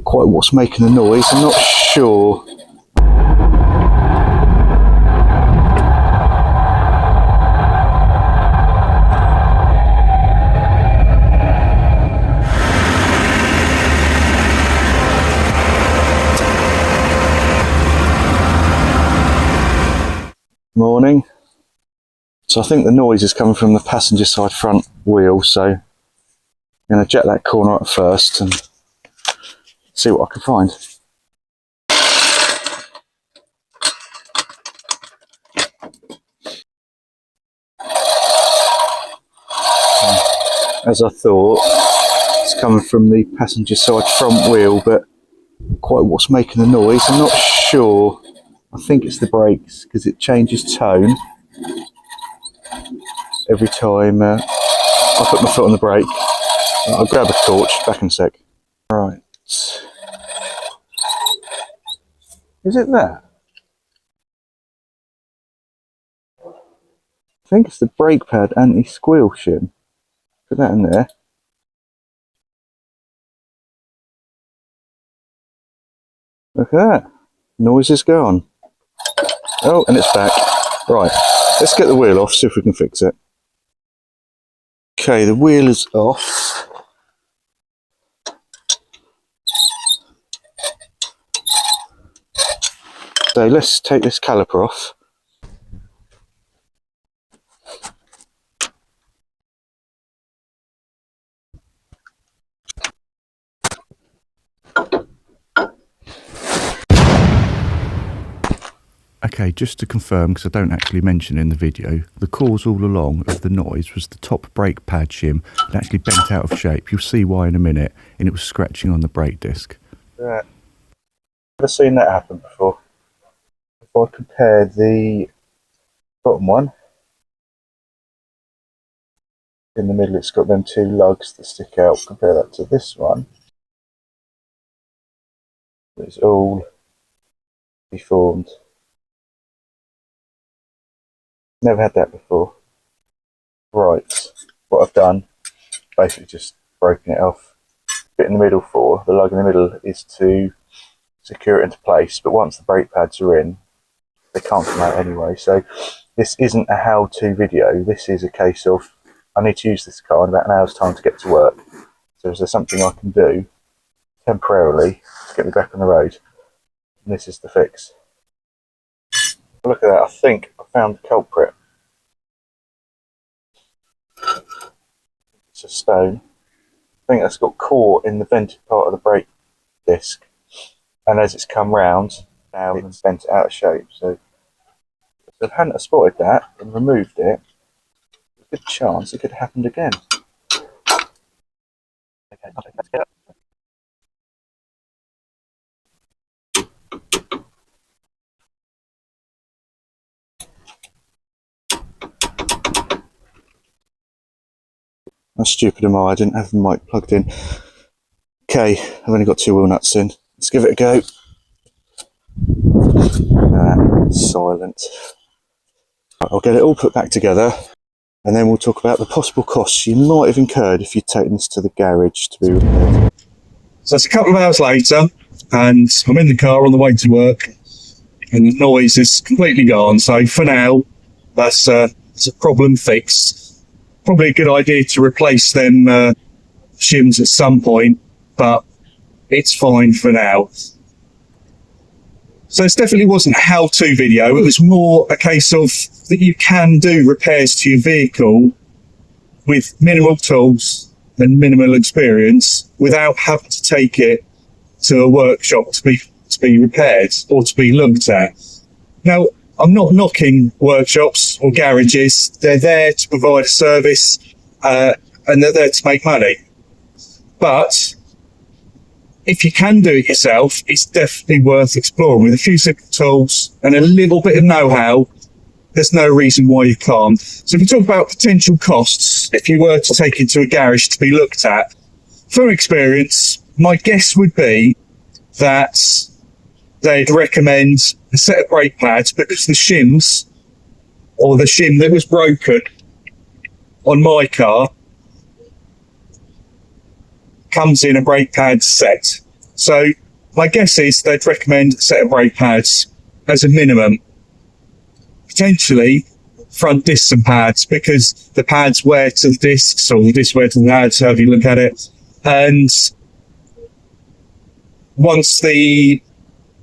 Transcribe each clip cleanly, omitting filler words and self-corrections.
quite what's making the noise. I'm not sure. Morning. So I think the noise is coming from the passenger side front wheel, so I'm going to jet that corner up first and see what I can find. As I thought, it's coming from the passenger side front wheel, but quite what's making the noise, I'm not sure. I think it's the brakes, because it changes tone every time I put my foot on the brake. I'll grab a torch, back in a sec. Right. Is it that? I think it's the brake pad anti-squeal shim. Put that in there. Look at that. Noise is gone. Oh, and it's back. Right. Let's get the wheel off, see if we can fix it. Okay, the wheel is off. So let's take this caliper off. Okay, just to confirm, because I don't actually mention in the video, the cause all along of the noise was the top brake pad shim. It actually bent out of shape. You'll see why in a minute, and it was scratching on the brake disc. Yeah. Never seen that happen before. If I compare the bottom one, in the middle it's got them two lugs that stick out, compare that to this one, it's all deformed. Never had that before. Right, what I've done, basically just broken it off. Bit in the middle for, the lug in the middle is to secure it into place, but once the brake pads are in, they can't come out anyway. So this isn't a how-to video, this is a case of, I need to use this car in about an hour's time to get to work. So is there something I can do temporarily to get me back on the road? And this is the fix. Look at that, I think I found the culprit. It's a stone. I think that's got caught in the vented part of the brake disc. And as it's come round, now it's bent out of shape. So if I hadn't spotted that and removed it, there's a good chance it could have happened again. Okay, let's get up. How stupid am I? I didn't have the mic plugged in. Okay, I've only got 2 wheel nuts in. Let's give it a go. Silent. I'll get it all put back together and then we'll talk about the possible costs you might have incurred if you'd taken this to the garage to be repaired. So it's a couple of hours later and I'm in the car on the way to work and the noise is completely gone. So for now, that's a problem fixed. Probably a good idea to replace them shims at some point, but it's fine for now. So this definitely wasn't a how-to video. It was more a case of that you can do repairs to your vehicle with minimal tools and minimal experience without having to take it to a workshop to be repaired or to be looked at. Now, I'm not knocking workshops or garages. They're there to provide a service and they're there to make money. But if you can do it yourself, it's definitely worth exploring. With a few simple tools and a little bit of know-how, there's no reason why you can't. So if we talk about potential costs, if you were to take it to a garage to be looked at, from experience, my guess would be that they'd recommend a set of brake pads because the shims, or the shim that was broken on my car, comes in a brake pad set. So my guess is they'd recommend a set of brake pads as a minimum. Potentially front discs and pads, because the pads wear to the discs, or the discs wear to the pads, however you look at it. And once the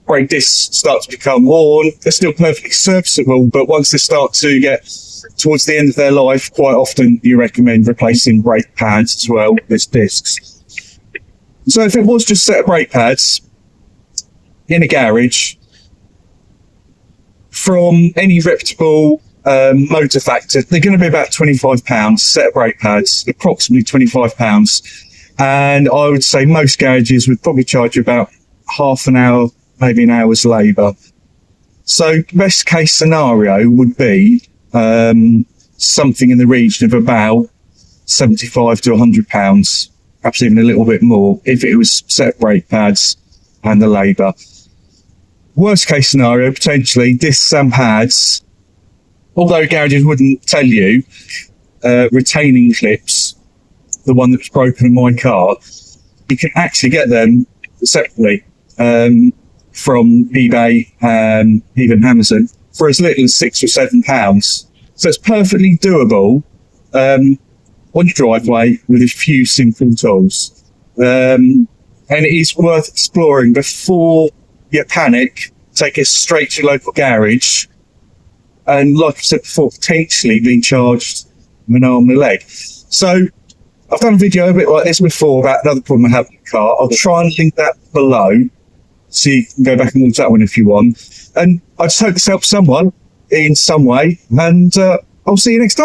brake discs start to become worn, they're still perfectly serviceable, but once they start to get towards the end of their life, quite often you recommend replacing brake pads as well as discs. So if it was just a set of brake pads in a garage from any reputable motor factor, they're going to be about £25, set of brake pads, approximately £25. And I would say most garages would probably charge you about half an hour, maybe an hour's labour. So best case scenario would be something in the region of about £75 to £100, perhaps even a little bit more, if it was set of brake pads and the labour. Worst case scenario, potentially discs and pads, although garages wouldn't tell you, retaining clips, the one that was broken in my car, you can actually get them separately from eBay and even Amazon for as little as £6 or £7. So it's perfectly doable on your driveway with a few simple tools. And it is worth exploring before you panic. Take it straight to your local garage, and like I said before, potentially being charged an arm and a leg. So I've done a video a bit like this before about another problem I have with the car. I'll try and link that below, so you can go back and watch that one if you want. And I just hope this helps someone in some way, and I'll see you next time.